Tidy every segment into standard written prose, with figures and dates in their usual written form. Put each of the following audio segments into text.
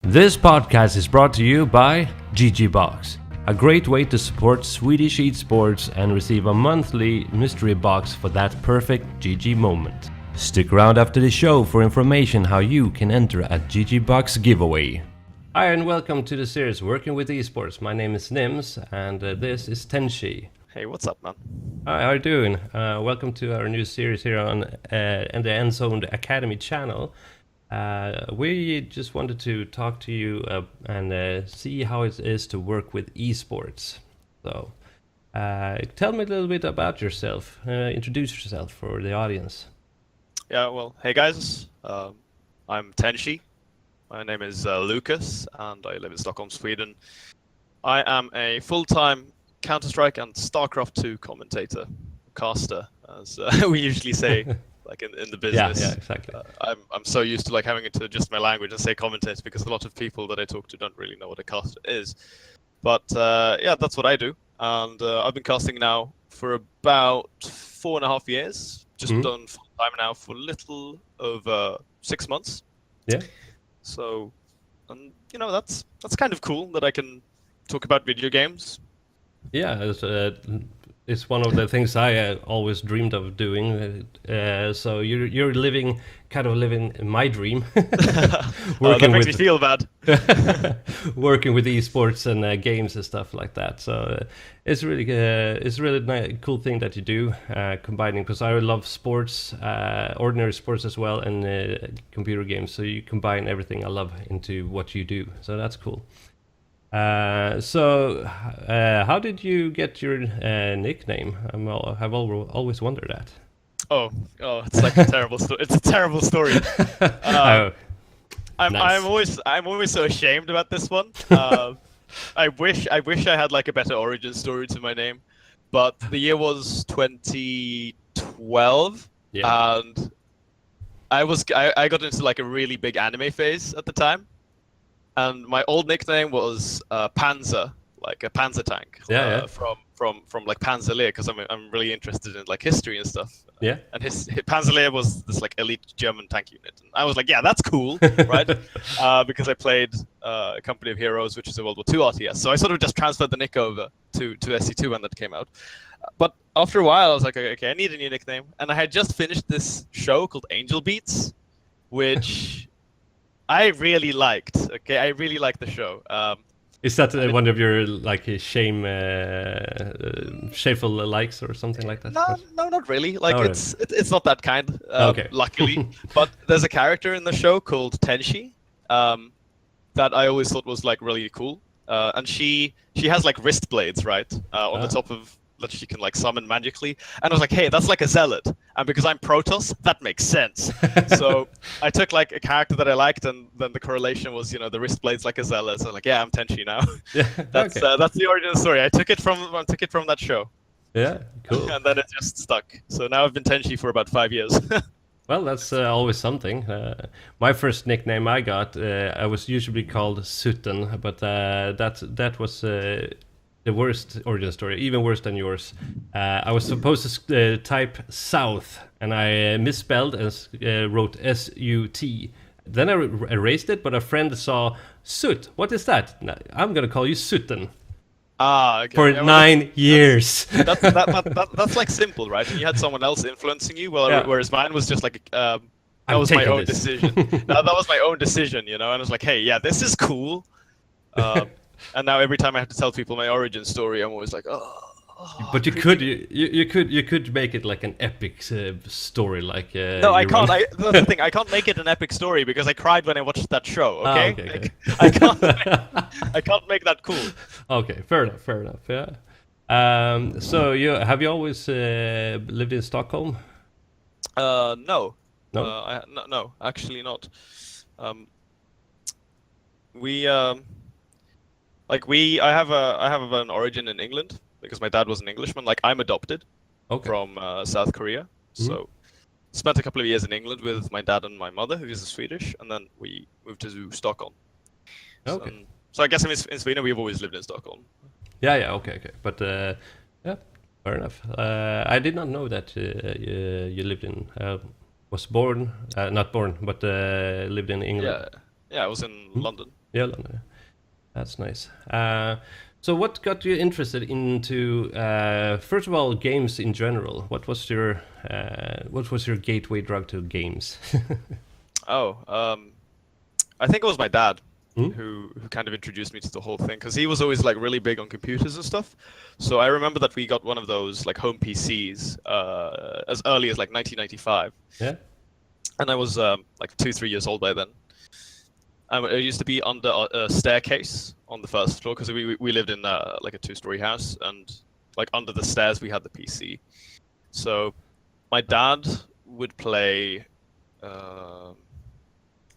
This podcast is brought to you by GGBox, a great way to support Swedish eSports and receive a monthly mystery box for that perfect GG moment. Stick around after the show for information how you can enter a GGBox giveaway. Hi and welcome to the series Working with eSports. My name is Nims and this is Tenshi. Hey, what's up, man? Hi, how are you doing? Welcome to our new series here on the Endzone Academy channel. We just wanted to talk to you and see how it is to work with esports. So, tell me a little bit about yourself. Introduce yourself for the audience. Yeah, well, hey guys. I'm Tenshi. My name is Lucas, and I live in Stockholm, Sweden. I am a full-time Counter-Strike and StarCraft 2 commentator, caster, as we usually say. Like in the business. Yeah, exactly. I'm so used to like having to adjust my language and say commentator because a lot of people that I talk to don't really know what a caster is. But yeah, that's what I do, and I've been casting now for about 4.5 years. Just done full time now for a little over 6 months. Yeah. So, and you know that's kind of cool that I can talk about video games. Yeah, it's one of the things I always dreamed of doing. So you're living my dream. That makes me feel bad. Working with esports and games and stuff like that. So it's really cool thing that you do, combining, because I love sports, ordinary sports as well, and computer games. So you combine everything I love into what you do. So that's cool. How did you get your nickname? I've always wondered that. Oh, it's like a terrible story. It's a terrible story. Nice. I'm always so ashamed about this one. I wish I had like a better origin story to my name, but the year was 2012, and I got into like a really big anime phase at the time. And my old nickname was Panzer, like a Panzer tank. From like Panzerlehr, because I'm really interested in like history and stuff. Yeah. And his Panzerlehr was this like elite German tank unit. And I was like, yeah, that's cool, right? Because I played a Company of Heroes, which is a World War II RTS. So I sort of just transferred the nick over to SC2 when that came out. But after a while, I was like, okay, I need a new nickname. And I had just finished this show called Angel Beats, which I really liked. Okay, I really liked the show. Is that one of your like shameful likes or something like that? No, not really. Like really? It's not that kind. Okay. Luckily, but there's a character in the show called Tenshi, that I always thought was like really cool. And she has like wrist blades, right, on the top of that she can like summon magically. And I was like, hey, that's like a zealot. And because I'm Protoss, that makes sense. So I took like a character that I liked, and then the correlation was, you know, the wrist blades like a zealot. So I'm like, yeah, I'm Tenshi now. Yeah, that's the origin story. I took it from that show. Yeah, cool. And then it just stuck. So now I've been Tenshi for about 5 years. Well, that's always something. My first nickname I got, I was usually called Sutten, but that was the worst origin story, even worse than yours. I was supposed to type South, and I misspelled and wrote S-U-T. Then I erased it, but a friend saw Soot. What is that? I'm going to call you Sutten. Okay. For 9 years. That's like simple, right? And you had someone else influencing you, whereas mine was just like that was my own decision. That was my own decision, you know. And I was like, hey, yeah, this is cool. And now every time I have to tell people my origin story, I'm always like, oh. But you could make it like an epic story, like. No, I can't. That's the thing. I can't make it an epic story because I cried when I watched that show. Okay. Okay. I can't make that cool. Okay, fair enough. Yeah. So have you always lived in Stockholm? No. No. No, actually not. I have an origin in England because my dad was an Englishman. Like I'm adopted from South Korea. So spent a couple of years in England with my dad and my mother, who is Swedish, and then we moved to Stockholm. Okay. So I guess in Sweden we've always lived in Stockholm. Yeah. Okay. But yeah, fair enough. I did not know that you lived in. Was born, not born, but lived in England. Yeah, I was in London. Yeah, that's nice. So what got you interested into first of all games in general? What was your gateway drug to games? Oh, I think it was my dad Hmm? who kind of introduced me to the whole thing because he was always like really big on computers and stuff. So I remember that we got one of those like home PCs as early as like 1995, Yeah. and I was like 2, 3 years old by then. It used to be under a staircase on the first floor because we lived in like a 2-story house, and like under the stairs we had the PC. So my dad would play.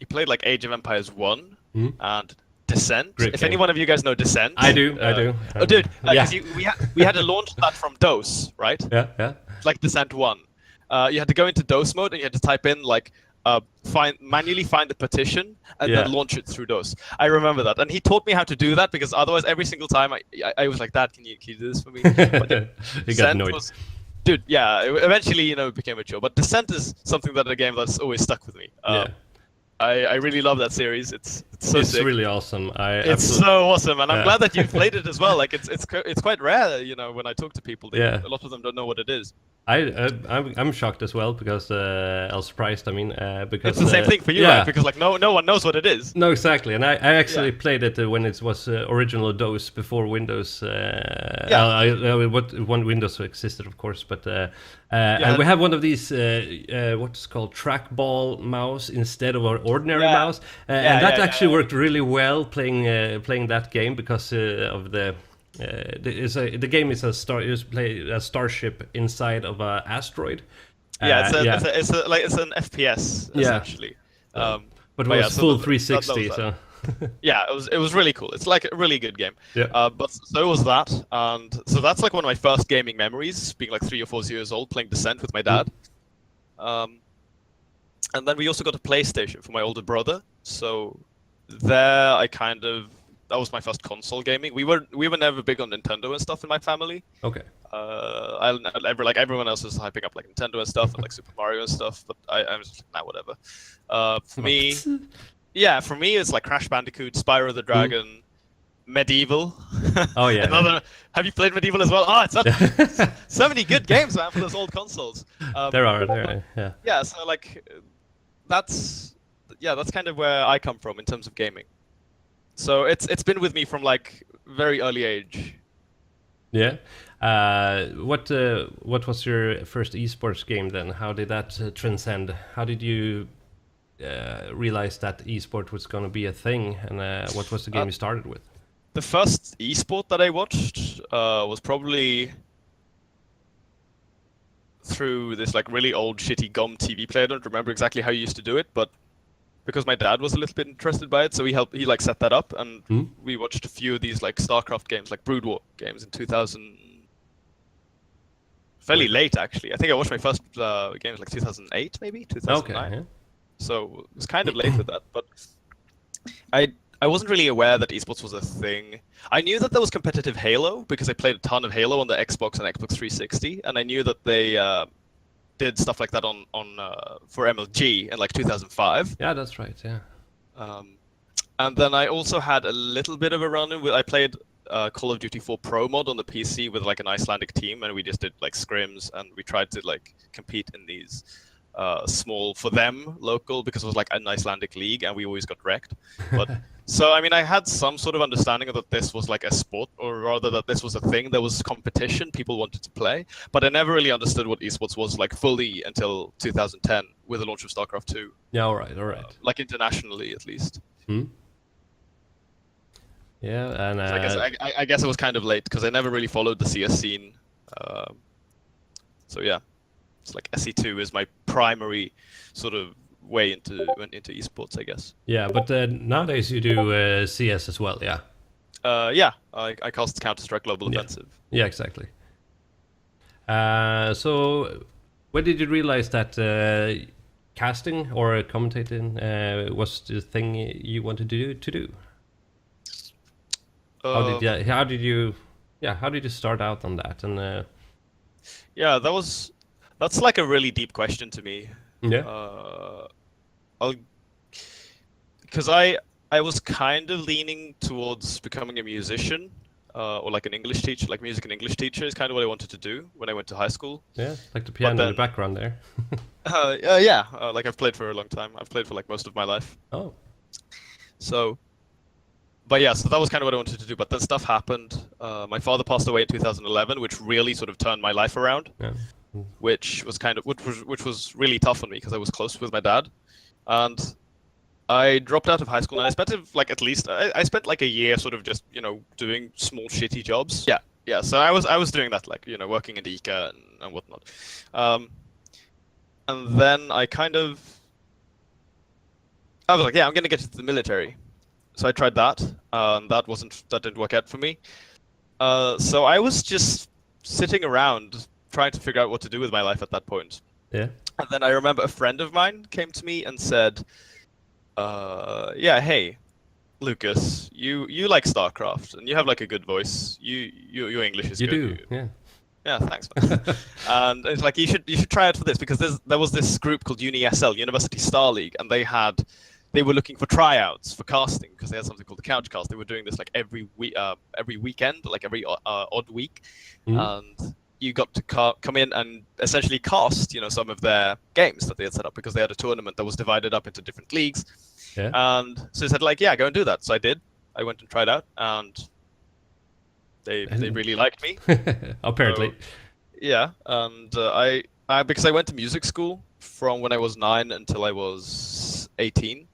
He played like Age of Empires 1 and Descent. Great if game. any one of you guys know Descent, I do. I do. Oh, dude, Yeah. 'cause we had to launch that from DOS, right? Yeah. Like Descent 1. You had to go into DOS mode and you had to type in like manually find the partition and then launch it through DOS. I remember that, and he taught me how to do that because otherwise, every single time I was like, "Dad, can you do this for me?" But You got annoyed. Dude, yeah. Eventually, it became mature. But Descent is something that a game that's always stuck with me. I really love that series. It's so sick. Really awesome. It's so awesome, and I'm glad that you've played it as well. Like it's quite rare, when I talk to people, a lot of them don't know what it is. I'm shocked as well because I was surprised. I mean, because it's the same thing for you, right? Because like no one knows what it is. No, exactly. And I actually played it when it was original DOS before Windows. When Windows existed, of course. But and we have one of these what's called trackball mouse instead of our ordinary mouse, and that actually worked really well playing that game because of the. The game is a starship inside of an asteroid. It's an FPS essentially. But it was full 360. So yeah, it was really cool. It's like a really good game. Yeah. But so was that, and so that's like one of my first gaming memories, being like 3 or 4 years old, playing Descent with my dad. And then we also got a PlayStation for my older brother. So there, that was my first console gaming. We were never big on Nintendo and stuff in my family. Okay. Like everyone else is hyping up like Nintendo and stuff and like Super Mario and stuff, but I'm just like, nah, whatever. For me, it's like Crash Bandicoot, Spyro the Dragon, Medieval. Oh yeah. Have you played Medieval as well? Oh, it's so many good games, man, for those old consoles. There are. Yeah. Yeah. So like, that's kind of where I come from in terms of gaming. So it's been with me from like very early age. Yeah. What was your first esports game then? How did that transcend? How did you realize that esport was going to be a thing? And what was the game you started with? The first esport that I watched was probably through this like really old shitty GOM TV player. I don't remember exactly how you used to do it, but because my dad was a little bit interested by it, so he like set that up, and we watched a few of these like StarCraft games, like Brood War games in 2000. Fairly late, actually. I think I watched my first games like 2008, maybe 2009. Okay. Yeah. So it was kind of late with that, but I wasn't really aware that esports was a thing. I knew that there was competitive Halo because I played a ton of Halo on the Xbox and Xbox 360, and I knew that they did stuff like that on for MLG in like 2005. Yeah, that's right. Yeah. And then I also had a little bit of a run-in with. I played Call of Duty 4 Pro mod on the PC with like an Icelandic team, and we just did like scrims, and we tried to like compete in these small, for them, local, because it was like an Icelandic league, and we always got wrecked. But so I mean, I had some sort of understanding that this was like a sport, or rather that this was a thing. There was competition, people wanted to play, but I never really understood what esports was like fully until 2010 with the launch of StarCraft 2. Yeah, all right. Like internationally, at least. Yeah, and I guess it was kind of late because I never really followed the CS scene. So yeah, it's like SE2 is my primary sort of way into esports, I guess. Yeah, but nowadays you do CS as well, yeah. Yeah, I cast Counter-Strike Global Offensive. Yeah, exactly. So when did you realize that casting or commentating was the thing you wanted to do? How did you start out on that? And yeah, that's like a really deep question to me. Yeah. Because I I was kind of leaning towards becoming a musician, or like an English teacher, like music and English teacher is kind of what I wanted to do when I went to high school. Yeah, like the But piano in then, the background there. yeah, like I've played for a long time. I've played for like most of my life. Oh, So, but yeah, so that was kind of what I wanted to do. But then stuff happened. My father passed away in 2011, which really sort of turned my life around, yeah. which was really tough on me because I was close with my dad, and I dropped out of high school and I spent like at least I spent like a year sort of just doing small shitty jobs. Yeah, yeah. So I was doing that, like working in ICA and whatnot, and then I was like, yeah, I'm gonna get into the military. So I tried that, and that didn't work out for me. So I was just sitting around trying to figure out what to do with my life at that point. Yeah. And then I remember a friend of mine came to me and said, yeah, hey, Lucas, you like StarCraft and you have like a good voice. Your English is You good. do, yeah. Yeah, thanks, man. And it's like you should try out for this because there was this group called UniSL, University Star League, and they were looking for tryouts for casting because they had something called the Couch Cast. They were doing this like every weekend, like every odd week, and you got to come in and essentially cast, some of their games that they had set up because they had a tournament that was divided up into different leagues. Yeah. And so they said, like, yeah, go and do that. So I did. I went and tried out, and they really liked me. Apparently. So, yeah, and I because I went to music school from when I was 9 until I was 18.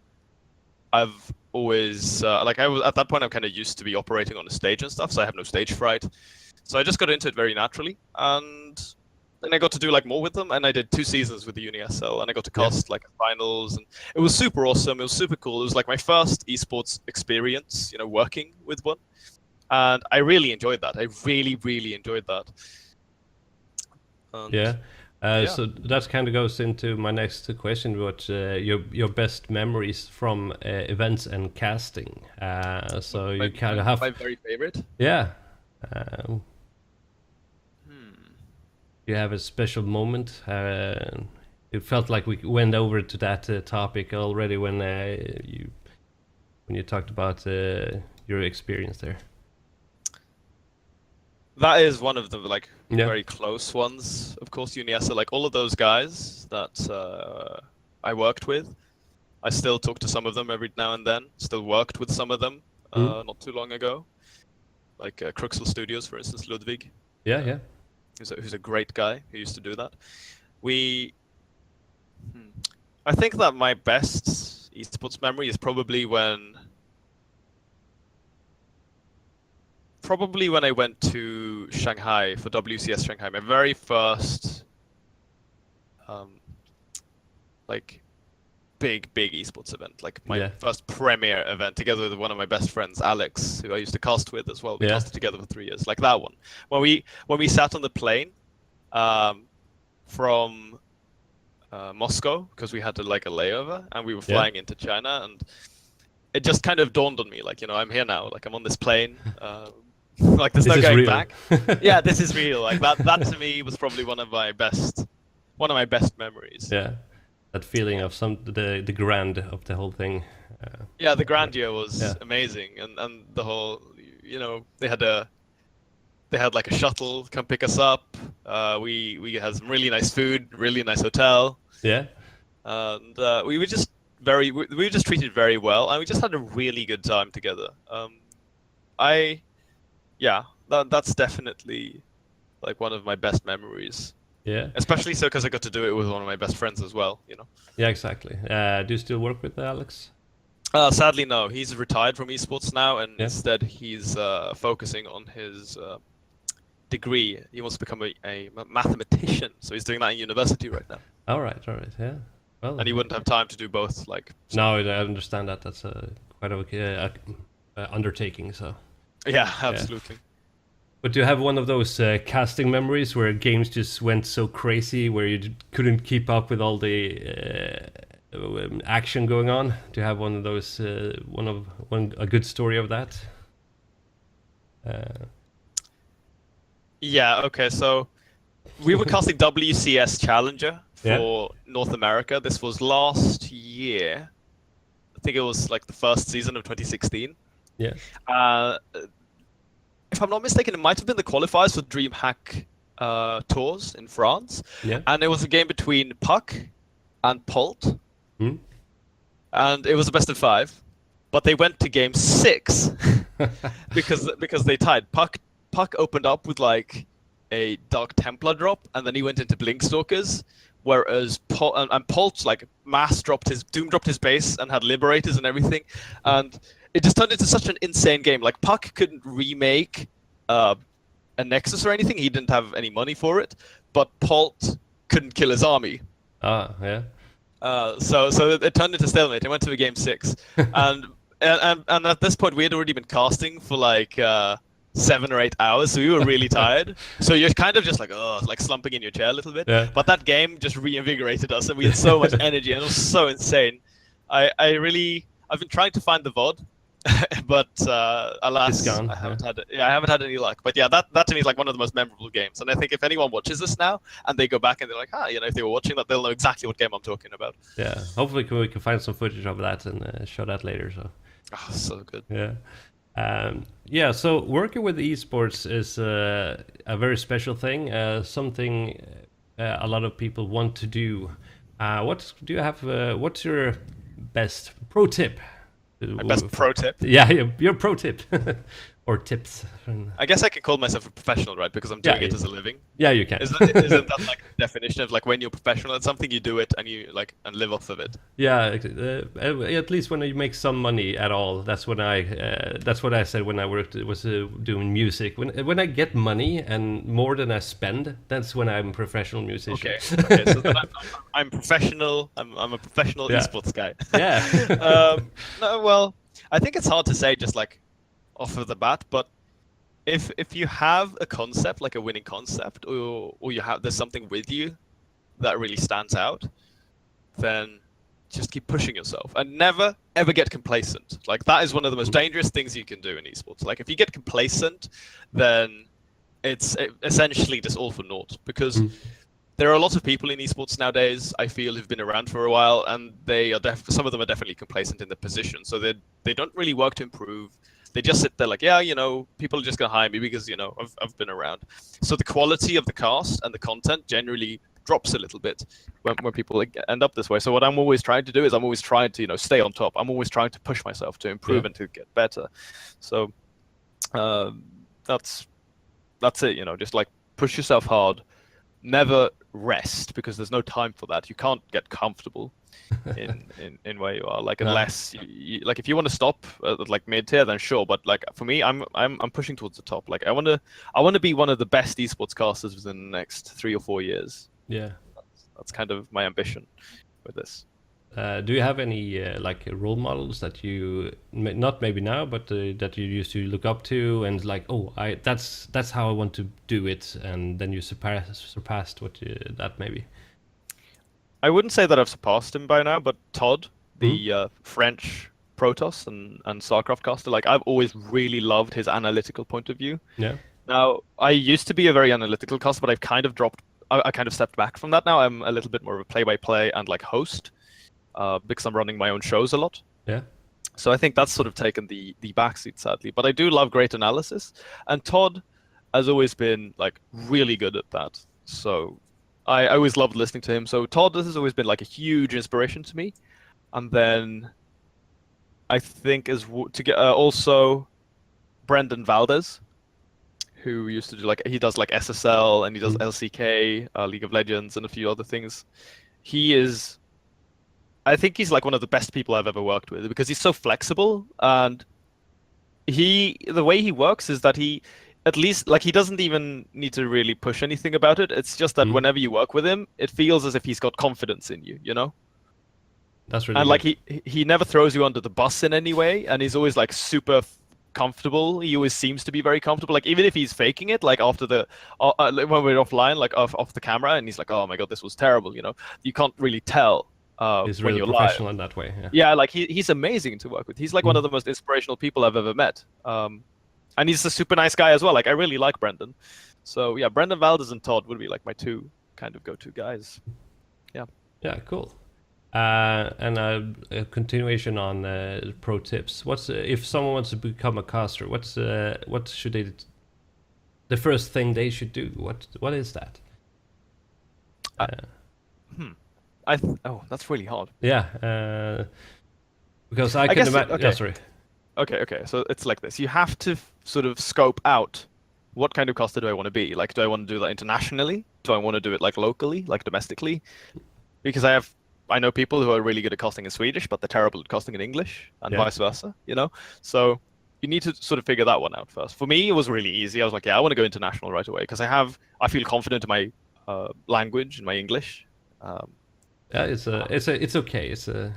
I've always like I was at that point. I'm kind of used to be operating on a stage and stuff, so I have no stage fright. So I just got into it very naturally, and then I got to do like more with them, and I did 2 seasons with the UniSL, and I got to cast like finals, and it was super awesome. It was super cool. It was like my first esports experience, working with one, and I really enjoyed that. I really, really enjoyed that. And, yeah. yeah. So that kind of goes into my next question, what your best memories from events and casting. So you kind of have my very favorite. Yeah. You have a special moment. It felt like we went over to that topic already when you talked about your experience there. That is one of the like Yeah. very close ones, of course. UniSL, like all of those guys that I worked with, I still talk to some of them every now and then. Still worked with some of them not too long ago, like Cruxel Studios, for instance, Ludwig. Yeah. Who's a great guy who used to do that. I think that my best esports memory is probably when I went to Shanghai for WCS Shanghai, my very first like big esports event, like my first premier event, together with one of my best friends, Alex, who I used to cast with as well. We casted together for 3 years, like that one. When we sat on the plane from Moscow, because we had like a layover, and we were flying into China, and it just kind of dawned on me, like, I'm here now, like I'm on this plane. Like there's no going back. Yeah, this is real. Like that to me was probably one of my best memories. Yeah, that feeling of the grand of the whole thing. Yeah, the grandeur was amazing, and the whole, they had like a shuttle come pick us up. We had some really nice food, really nice hotel. Yeah, and we were just treated very well, and we just had a really good time together. That's definitely like one of my best memories. Yeah. Especially so because I got to do it with one of my best friends as well, Yeah, exactly. Do you still work with Alex? Sadly, no. He's retired from esports now, and instead he's focusing on his degree. He wants to become a mathematician, so he's doing that in university right now. All right, yeah. Well, and he wouldn't have time to do both, like. No, I understand that. That's quite a undertaking. So. Yeah, absolutely. But do you have one of those casting memories where games just went so crazy, where you couldn't keep up with all the action going on? Do you have one of those? A good story of that? Yeah. Okay. So we were casting WCS Challenger for North America. This was last year. think it was like the first season of 2016. Yeah. If I'm not mistaken, it might have been the qualifiers for DreamHack tours in France. Yeah. And it was a game between Puck and Polt. Hmm? And it was a best of 5. But they went to game 6 because they tied. Puck opened up with like a Dark Templar drop, and then he went into Blinkstalkers, whereas Polt like Doom dropped his base and had Liberators and everything, and it just turned into such an insane game. Like Puck couldn't remake a Nexus or anything; he didn't have any money for it. But Polt couldn't kill his army. Yeah. So it turned into stalemate. It went to a game 6, and at this point we had already been casting for like 7 or 8 hours, so we were really tired. So you're kind of just like slumping in your chair a little bit. Yeah. But that game just reinvigorated us, and we had so much energy, and it was so insane. I've been trying to find the VOD, but alas, It's gone, I haven't had any luck. But yeah, that to me is like one of the most memorable games. And I think if anyone watches this now and they go back and they're like, if they were watching that, they'll know exactly what game I'm talking about. Yeah. Hopefully we can find some footage of that and show that later. So. Oh, so good. Yeah. So working with esports is a very special thing. Something a lot of people want to do. What do you have? What's your best pro tip? My best pro tip? Yeah, your pro tip. Or tips. I guess I can call myself a professional, right? Because I'm doing it as a living. Yeah, you can. Isn't that like the definition of like when you're professional at something, you do it and you like and live off of it? Yeah, at least when you make some money at all. That's what I said when I was doing music. When I get money and more than I spend, that's when I'm a professional musician. Okay. So then I'm professional. I'm a professional esports guy. Yeah. No, well, I think it's hard to say just like off of the bat, but if you have a concept, like a winning concept, or there's something with you that really stands out, then just keep pushing yourself and never ever get complacent. Like that is one of the most dangerous things you can do in esports. Like if you get complacent, then it's essentially just all for naught, because there are a lot of people in esports nowadays, I feel, who've been around for a while, and some of them are definitely complacent in their position. So they don't really work to improve. They just sit there like, people are just going to hire me because, I've been around. So the quality of the cast and the content generally drops a little bit when people end up this way. So what I'm always trying to do is I'm always trying to, stay on top. I'm always trying to push myself to improve and to get better. So that's it, just like push yourself hard. Never rest, because there's no time for that. You can't get comfortable in where you are. Like unless like if you want to stop at like mid tier, then sure. But like for me, I'm pushing towards the top. Like I want to be one of the best esports casters within the next 3 or 4 years. Yeah, that's kind of my ambition with this. Do you have any like role models that you not maybe now, but that you used to look up to and like, that's how I want to do it, and then you surpassed that maybe? I wouldn't say that I've surpassed him by now, but Todd, the French Protoss and StarCraft caster, like I've always really loved his analytical point of view. Yeah. Now I used to be a very analytical caster, but I've kind of I kind of stepped back from that now. I'm a little bit more of a play-by-play and like host. Because I'm running my own shows a lot. Yeah. So I think that's sort of taken the backseat, sadly. But I do love great analysis. And Todd has always been like really good at that. So I always loved listening to him. So Todd has always been like a huge inspiration to me. And then I think also Brendan Valdez, who used to do he does like SSL and he does LCK, League of Legends, and a few other things. I think he's like one of the best people I've ever worked with, because he's so flexible, and the way he works is that he at least like he doesn't even need to really push anything about it. It's just that whenever you work with him, it feels as if he's got confidence in you, That's really and good. like he never throws you under the bus in any way, and he's always like super comfortable. He always seems to be very comfortable. Like even if he's faking it, like after when we're offline, like off the camera, and he's like, "Oh my god, this was terrible," you can't really tell. He's when really you're professional live. in that way. Yeah, like he's amazing to work with. He's like one of the most inspirational people I've ever met. And he's a super nice guy as well. Like I really like Brendan. So yeah, Brendan Valdez and Todd would be like my two kind of go-to guys. Yeah. Yeah, cool. And a continuation on pro tips. What's if someone wants to become a caster? What should they? The first thing they should do. What is that? Oh, that's really hard. Yeah, because I can guess imagine. okay. Yeah, sorry. Okay. So it's like this. You have to sort of scope out what kind of caster do I want to be. Like, do I want to do that internationally? Do I want to do it like locally, like domestically? Because I know people who are really good at casting in Swedish, but they're terrible at casting in English, and vice versa. You know, so you need to sort of figure that one out first. For me, it was really easy. I was like, yeah, I want to go international right away because I feel confident in my language, in my English. Yeah, it's okay. It's yeah,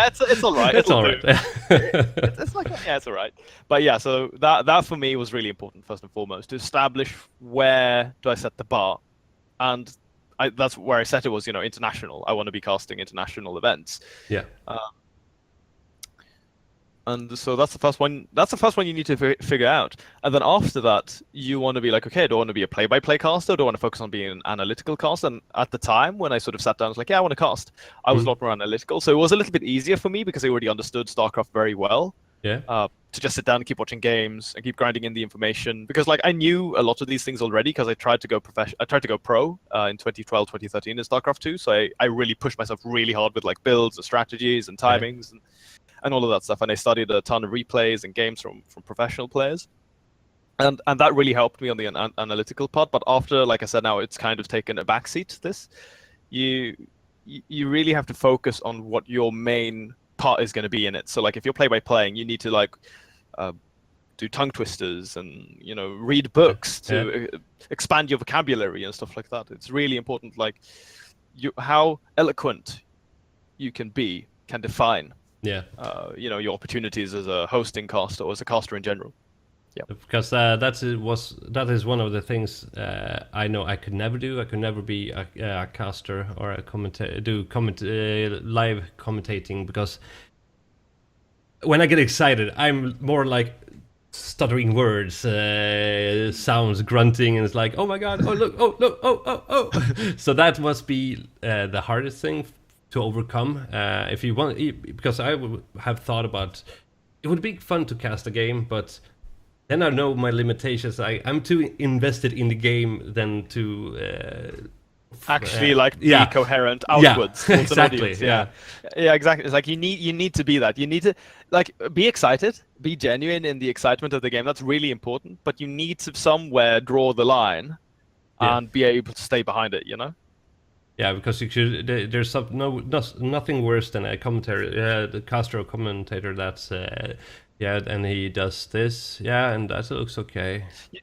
it's all right. It's all right. It's like yeah, it's all right. But yeah, so that for me was really important first and foremost to establish where do I set the bar, and that's where I set it was international. I want to be casting international events. Yeah. And so that's the first one. That's the first one you need to figure out. And then after that, you want to be like, okay, do I want to be a play-by-play caster? Do I want to focus on being an analytical caster? And at the time, when I sort of sat down, I was like, yeah, I want to cast. I was a lot more analytical. So it was a little bit easier for me because I already understood StarCraft very well. Yeah. To just sit down and keep watching games and keep grinding in the information. Because like I knew a lot of these things already because I tried to go pro in 2012, 2013 in StarCraft 2. So I really pushed myself really hard with like builds and strategies and timings and all of that stuff. And I studied a ton of replays and games from professional players. And that really helped me on the analytical part. But after, like I said, now it's kind of taken a backseat to this. You really have to focus on what your main part is going to be in it. So like if you're play-by-playing, you need to like do tongue twisters and read books to expand your vocabulary and stuff like that. It's really important. Like how eloquent you can define your opportunities as a hosting caster or as a caster in general. Yeah, because that is one of the things I know I could never do. I could never be a caster or a live commentating, because when I get excited, I'm more like stuttering words, sounds, grunting, and it's like, oh my god, oh look, oh. So that must be the hardest thing to overcome if you want, because I would have thought about it would be fun to cast a game, but then I know my limitations. I'm too invested in the game than to actually be coherent outwards. Yeah, exactly. Yeah, exactly. It's like you need to be that. You need to like be excited, be genuine in the excitement of the game. That's really important. But you need to somewhere draw the line and be able to stay behind it. Yeah, because there's nothing worse than a commentator, the caster or commentator that's and he does this, and that looks okay. You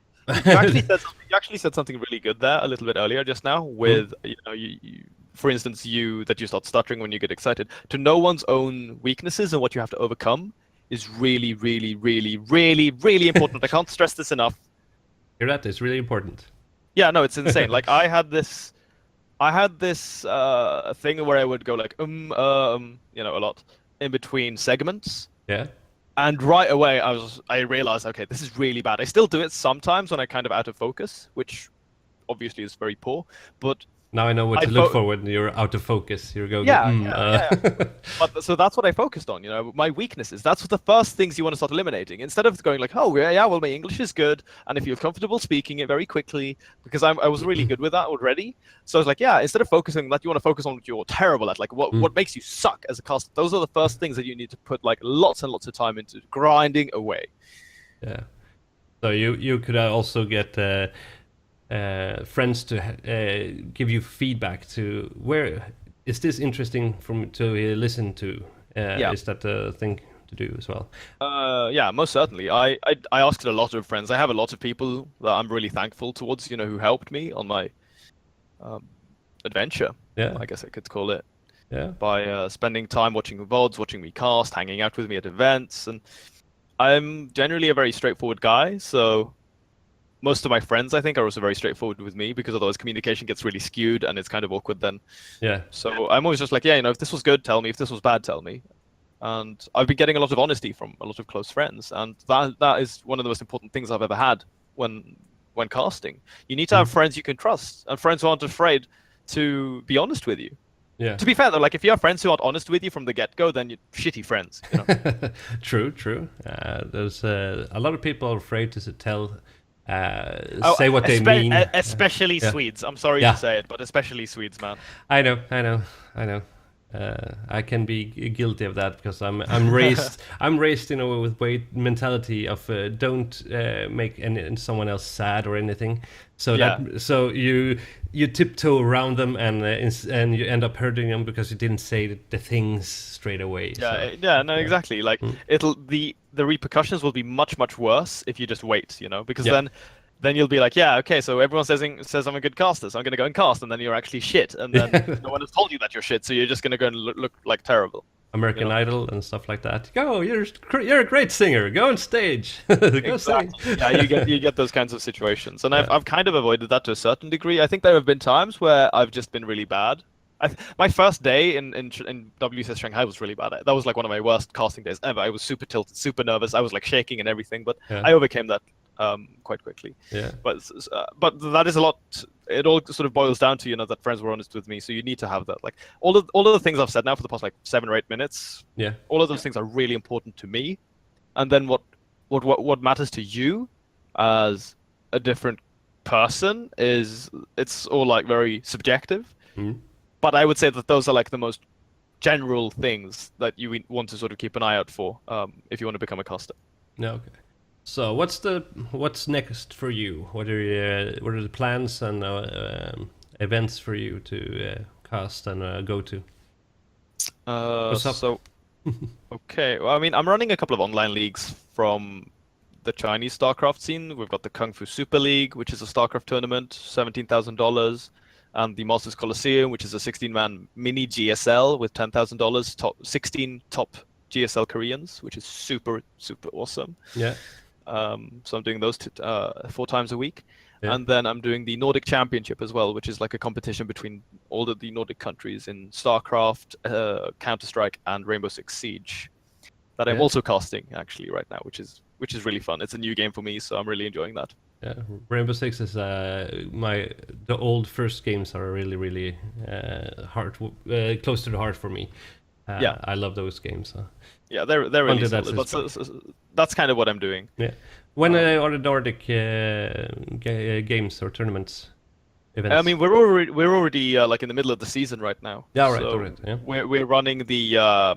actually said something really good there a little bit earlier just now with for instance, that you start stuttering when you get excited. To know one's own weaknesses and what you have to overcome is really, really, really, really, really important. I can't stress this enough. Hear that? It's really important. Yeah, no, it's insane. Like I had this thing where I would go like a lot in between segments. Yeah. And right away I realized, okay, this is really bad. I still do it sometimes when I'm kind of out of focus, which obviously is very poor. But now I know what to look for when you're out of focus. You're going, But so that's what I focused on, my weaknesses. That's the first things you want to start eliminating. Instead of going like, oh yeah, well, my English is good, and if you're comfortable speaking it very quickly, because I was really good with that already. So I was like, yeah, instead of focusing on that, you want to focus on what you're terrible at, like what makes you suck as a caster. Those are the first things that you need to put like lots and lots of time into grinding away. Yeah. So you could also get friends to give you feedback to where is this interesting to listen to. Is that a thing to do as well? Yeah, most certainly. I asked a lot of friends. I have a lot of people that I'm really thankful towards, who helped me on my adventure. Yeah, I guess I could call it. Yeah, by spending time watching VODs, watching me cast, hanging out with me at events, and I'm generally a very straightforward guy, so most of my friends, I think, are also very straightforward with me, because otherwise communication gets really skewed and it's kind of awkward then. Yeah. So I'm always just like, if this was good, tell me. If this was bad, tell me. And I've been getting a lot of honesty from a lot of close friends, and that is one of the most important things I've ever had when casting. You need to have friends you can trust, and friends who aren't afraid to be honest with you. Yeah. To be fair though, like if you have friends who aren't honest with you from the get-go, then you're shitty friends. You know? True. There's a lot of people are afraid to say what they mean. Especially Swedes. I'm sorry to say it, but especially Swedes, man. I know. I can be guilty of that because I'm raised in a with mentality of don't make someone else sad or anything. So so you tiptoe around them and you end up hurting them because you didn't say the things straight away. Exactly. Like the repercussions will be much worse if you just wait, you know, because then you'll be like, yeah, okay, so everyone says I'm a good caster, so I'm going to go and cast, and then you're actually shit, and then no one has told you that you're shit, so you're just going to go and look like terrible. American Idol and stuff like that. Go, you're a great singer. Go on stage. Go sing. Yeah, you get those kinds of situations, and I've kind of avoided that to a certain degree. I think there have been times where I've just been really bad. My first day in WCS Shanghai was really bad. That was like one of my worst casting days ever. I was super tilted, super nervous. I was like shaking and everything, but I overcame that quite quickly. Yeah. But that is a lot. It all sort of boils down to, you know, that friends were honest with me. So you need to have that. Like all of the things I've said now for the past like 7 or 8 minutes. Yeah. All of those things are really important to me. And then what matters to you as a different person it's all like very subjective. Mm. But I would say that those are like the most general things that you want to sort of keep an eye out for if you want to become a caster. Yeah. Okay. So what's next for you? What are the plans and events for you to cast and go to? What's up? So okay, well, I mean, I'm running a couple of online leagues from the Chinese StarCraft scene. We've got the Kung Fu Super League, which is a StarCraft tournament, $17,000, and the Masters Coliseum, which is a 16-man mini GSL with $10,000, 16 top GSL Koreans, which is super awesome. Yeah. So I'm doing those 4 times a week. Yeah. And then I'm doing the Nordic Championship as well, which is like a competition between all of the Nordic countries in StarCraft, Counter-Strike, and Rainbow Six Siege. That I'm also casting actually right now, which is really fun. It's a new game for me, so I'm really enjoying that. Yeah, Rainbow Six is the old first games are really close to the heart for me. I love those games. Yeah, they're really solid. That's kind of what I'm doing. Yeah. When are the Nordic games or tournaments? Events? I mean, we're already like in the middle of the season right now. Yeah, right. So all right. Yeah. We're running the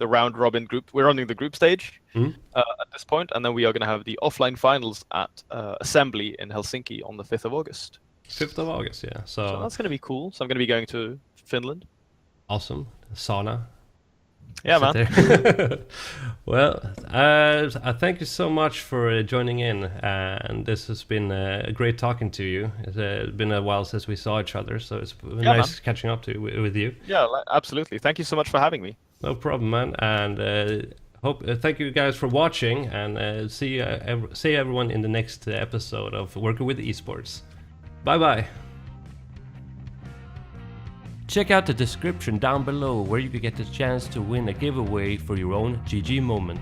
round robin group. We're running the group stage at this point, and then we are going to have the offline finals at Assembly in Helsinki on the 5th of August. 5th of August, yeah. So that's going to be cool. So I'm going to be going to Finland. Awesome. Sauna. Yeah, man. Well, I thank you so much for joining in, and this has been great talking to you. It's been a while since we saw each other, so it's been nice catching up with you. Yeah, absolutely. Thank you so much for having me. No problem, man. And thank you guys for watching, and see everyone in the next episode of Working with Esports. Bye. Check out the description down below where you can get the chance to win a giveaway for your own GG moment.